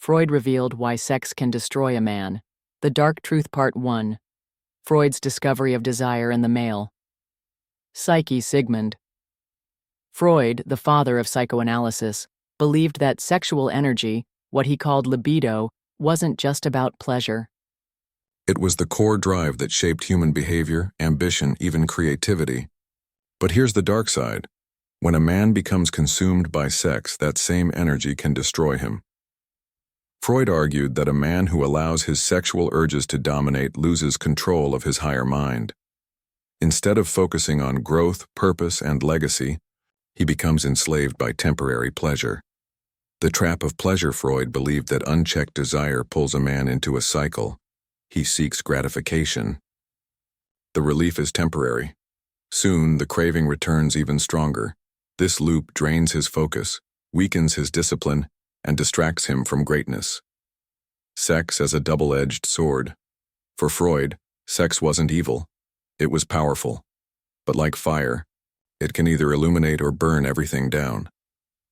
Freud revealed why sex can destroy a man. The Dark Truth Part 1. Freud's discovery of desire in the male. Psyche. Sigmund Freud, the father of psychoanalysis, believed that sexual energy, what he called libido, wasn't just about pleasure. It was the core drive that shaped human behavior, ambition, even creativity. But here's the dark side. When a man becomes consumed by sex, that same energy can destroy him. Freud argued that a man who allows his sexual urges to dominate loses control of his higher mind. Instead of focusing on growth, purpose, and legacy, he becomes enslaved by temporary pleasure. The trap of pleasure. Freud believed that unchecked desire pulls a man into a cycle. He seeks gratification. The relief is temporary. Soon, the craving returns even stronger. This loop drains his focus, weakens his discipline, and distracts him from greatness. Sex as a double-edged sword. For Freud, sex wasn't evil. It was powerful. But like fire, it can either illuminate or burn everything down.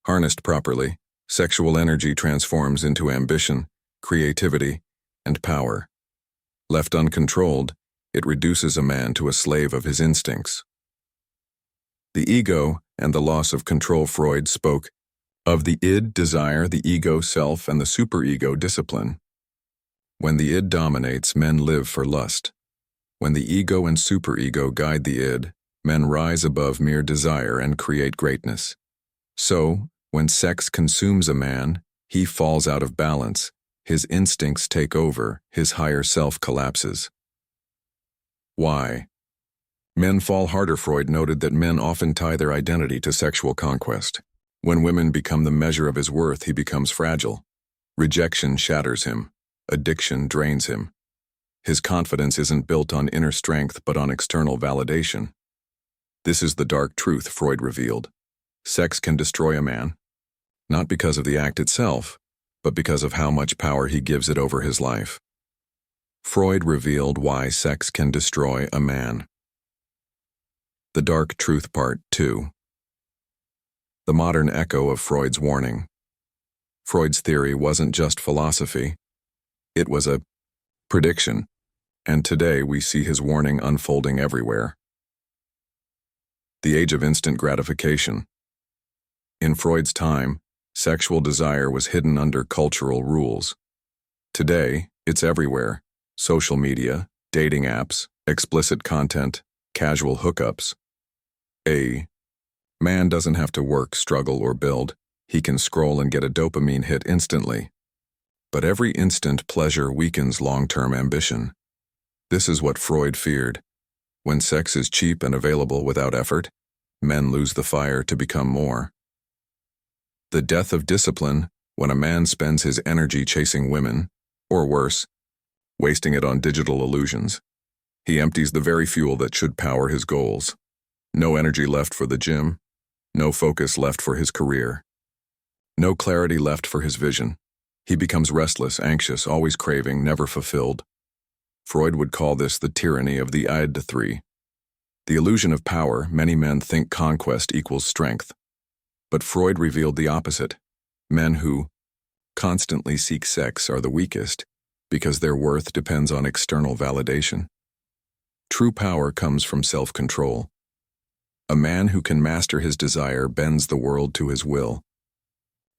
Harnessed properly, sexual energy transforms into ambition, creativity, and power. Left uncontrolled, it reduces a man to a slave of his instincts. The ego and the loss of control. Freud spoke of the id, desire, the ego, self, and the superego, discipline. When the id dominates, men live for lust. When the ego and superego guide the id, men rise above mere desire and create greatness. So, when sex consumes a man, he falls out of balance, his instincts take over, his higher self collapses. Why? Men fall harder. Freud noted that men often tie their identity to sexual conquest. When women become the measure of his worth, he becomes fragile. Rejection shatters him. Addiction drains him. His confidence isn't built on inner strength but on external validation. This is the dark truth. Freud revealed. Sex can destroy a man, not because of the act itself, but because of how much power he gives it over his life. Freud revealed why sex can destroy a man. The Dark Truth Part 2. The modern echo of Freud's warning. Freud's theory wasn't just philosophy. It was a prediction, and today we see his warning unfolding everywhere. The age of instant gratification. In Freud's time, sexual desire was hidden under cultural rules. Today, it's everywhere. Social media, dating apps, explicit content, casual hookups. A man doesn't have to work, struggle, or build. He can scroll and get a dopamine hit instantly. But every instant pleasure weakens long-term ambition. This is what Freud feared. When sex is cheap and available without effort, men lose the fire to become more. The death of discipline, when a man spends his energy chasing women, or worse, wasting it on digital illusions. He empties the very fuel that should power his goals. No energy left for the gym, no focus left for his career, no clarity left for his vision. He becomes restless, anxious, always craving, never fulfilled. Freud would call this the tyranny of the id 3. The illusion of power. Many men think conquest equals strength. But Freud revealed the opposite. Men who constantly seek sex are the weakest because their worth depends on external validation. True power comes from self-control. A man who can master his desire bends the world to his will.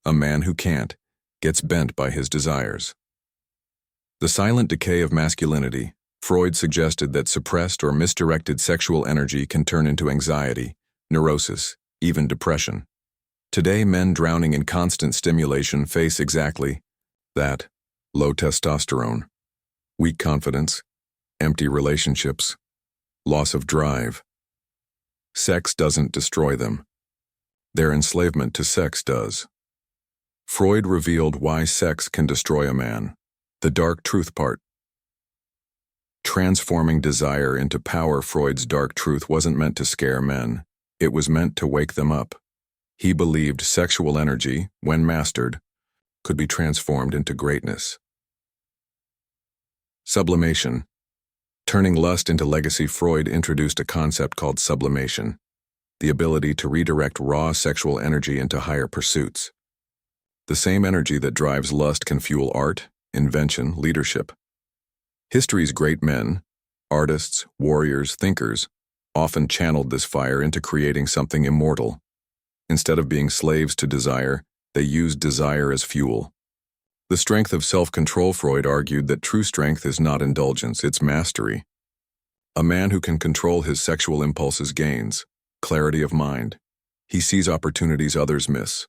A man who can't gets bent by his desires. The silent decay of masculinity. Freud suggested that suppressed or misdirected sexual energy can turn into anxiety, neurosis, even depression. Today, men drowning in constant stimulation face exactly that: low testosterone, weak confidence, empty relationships, loss of drive. Sex doesn't destroy them. Their enslavement to sex does. Freud revealed why sex can destroy a man. The Dark Truth Part. Transforming desire into power. Freud's dark truth wasn't meant to scare men. It was meant to wake them up. He believed sexual energy, when mastered, could be transformed into greatness. Sublimation. Turning lust into legacy. Freud introduced a concept called sublimation, the ability to redirect raw sexual energy into higher pursuits. The same energy that drives lust can fuel art, invention, leadership. History's great men, artists, warriors, thinkers, often channeled this fire into creating something immortal. Instead of being slaves to desire, they used desire as fuel. The strength of self-control. Freud argued that true strength is not indulgence, it's mastery. A man who can control his sexual impulses gains clarity of mind. He sees opportunities others miss.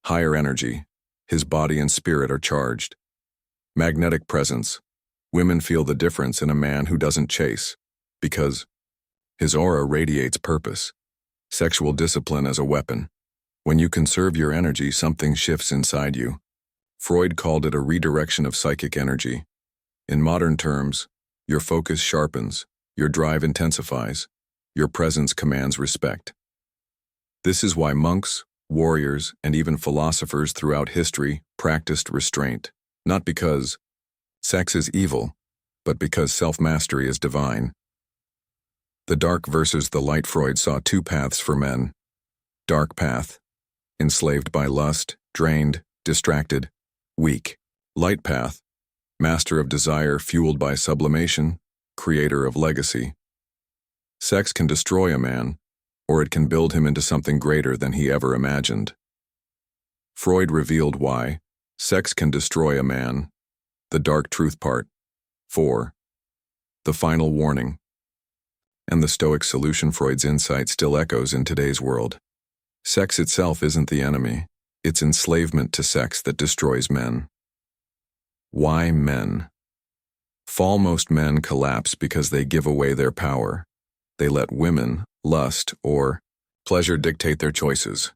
Higher energy. His body and spirit are charged. Magnetic presence. Women feel the difference in a man who doesn't chase, because his aura radiates purpose. Sexual discipline as a weapon. When you conserve your energy, something shifts inside you. Freud called it a redirection of psychic energy. In modern terms, your focus sharpens, your drive intensifies, your presence commands respect. This is why monks, warriors, and even philosophers throughout history practiced restraint, not because sex is evil, but because self-mastery is divine. The dark versus the light. Freud saw two paths for men. Dark path, enslaved by lust, drained, distracted, weak. Light path, master of desire, fueled by sublimation, creator of legacy. Sex can destroy a man, or it can build him into something greater than he ever imagined. Freud revealed why sex can destroy a man. The dark truth. Part 4. The final warning. And the Stoic solution. Freud's insight still echoes in today's world. Sex itself isn't the enemy. It's enslavement to sex that destroys men. Why men? Most men collapse because they give away their power. They let women, lust, or pleasure dictate their choices.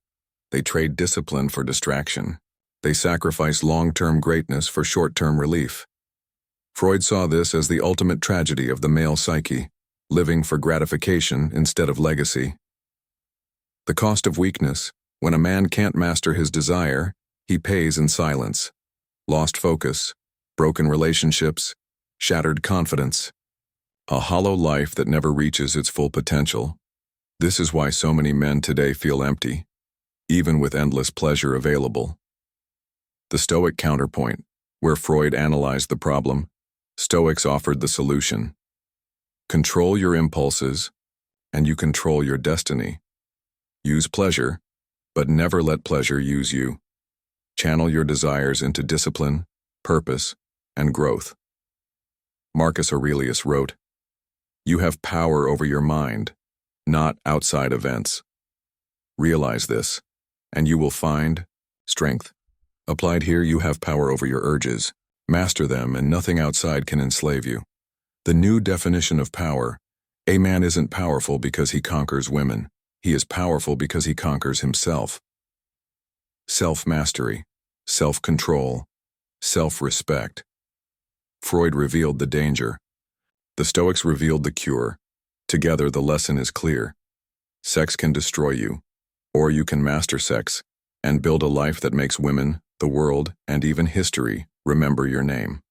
They trade discipline for distraction. They sacrifice long-term greatness for short-term relief. Freud saw this as the ultimate tragedy of the male psyche, living for gratification instead of legacy. The cost of weakness. When a man can't master his desire, he pays in silence. Lost focus, broken relationships, shattered confidence. A hollow life that never reaches its full potential. This is why so many men today feel empty, even with endless pleasure available. The Stoic counterpoint. Where Freud analyzed the problem, Stoics offered the solution. Control your impulses, and you control your destiny. Use pleasure, but never let pleasure use you. Channel your desires into discipline, purpose, and growth. Marcus Aurelius wrote, "You have power over your mind, not outside events. Realize this, and you will find strength." Applied here, you have power over your urges. Master them, and nothing outside can enslave you. The new definition of power. A man isn't powerful because he conquers women. He is powerful because he conquers himself. Self-mastery, self-control, self-respect. Freud revealed the danger. The Stoics revealed the cure. Together, the lesson is clear. Sex can destroy you, or you can master sex and build a life that makes women, the world, and even history remember your name.